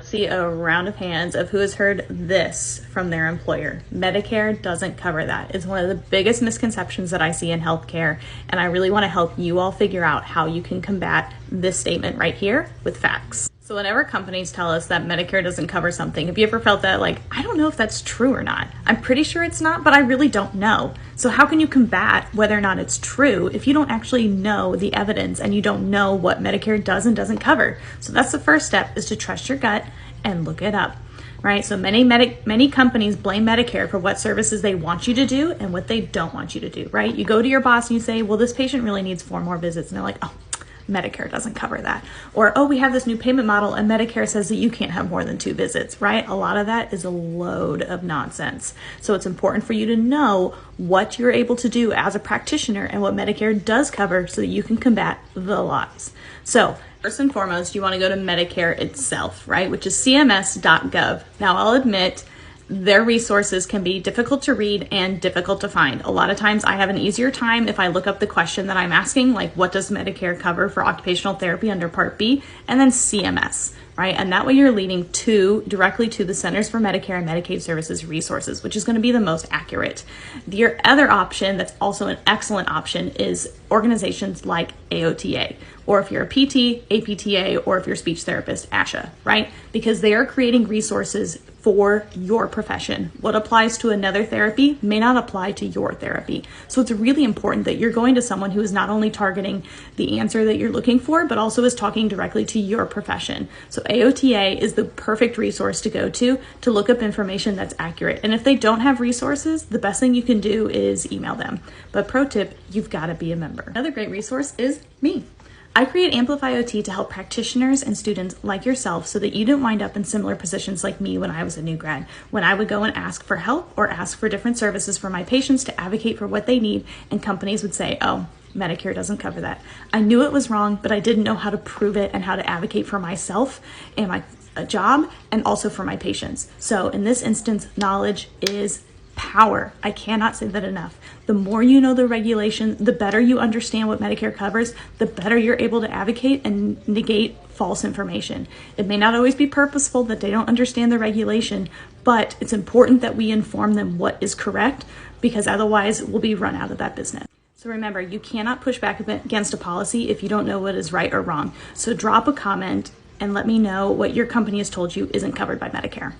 See a round of hands of who has heard this from their employer. Medicare doesn't cover that. It's one of the biggest misconceptions that I see in healthcare, and I really want to help you all figure out how you can combat this statement right here with facts. So whenever companies tell us that Medicare doesn't cover something, have you ever felt that like, I don't know if that's true or not? I'm pretty sure it's not, but I really don't know. So how can you combat whether or not it's true if you don't actually know the evidence and you don't know what Medicare does and doesn't cover? So that's the first step, is to trust your gut and look it up, right? So many companies blame Medicare for what services they want you to do and what they don't want you to do, right? You go to your boss and you say, well, this patient really needs 4 more visits. And they're like, oh, Medicare doesn't cover that. Or, oh, we have this new payment model and Medicare says that you can't have more than 2 visits, right? A lot of that is a load of nonsense. So it's important for you to know what you're able to do as a practitioner and what Medicare does cover so that you can combat the lies. So first and foremost, you want to go to Medicare itself, right? Which is cms.gov. Now, I'll admit, their resources can be difficult to read and difficult to find. A lot of times I have an easier time if I look up the question that I'm asking, like what does Medicare cover for occupational therapy under Part B, and then CMS, right? And that way you're leading directly to the Centers for Medicare and Medicaid Services resources, which is going to be the most accurate. Your other option that's also an excellent option is organizations like AOTA, or if you're a PT, APTA, or if you're a speech therapist, ASHA, right? Because they are creating resources for your profession. What applies to another therapy may not apply to your therapy. So it's really important that you're going to someone who is not only targeting the answer that you're looking for, but also is talking directly to your profession. So AOTA is the perfect resource to go to look up information that's accurate. And if they don't have resources, the best thing you can do is email them. But pro tip, you've got to be a member. Another great resource is me. I create Amplify OT to help practitioners and students like yourself so that you don't wind up in similar positions like me when I was a new grad, when I would go and ask for help or ask for different services for my patients to advocate for what they need, and companies would say, oh, Medicare doesn't cover that. I knew it was wrong, but I didn't know how to prove it and how to advocate for myself and my job and also for my patients. So in this instance, knowledge is power. I cannot say that enough. The more you know the regulation, the better you understand what Medicare covers, the better you're able to advocate and negate false information. It may not always be purposeful that they don't understand the regulation, but it's important that we inform them what is correct, because otherwise we'll be run out of that business. So remember, you cannot push back against a policy if you don't know what is right or wrong. So drop a comment and let me know what your company has told you isn't covered by Medicare.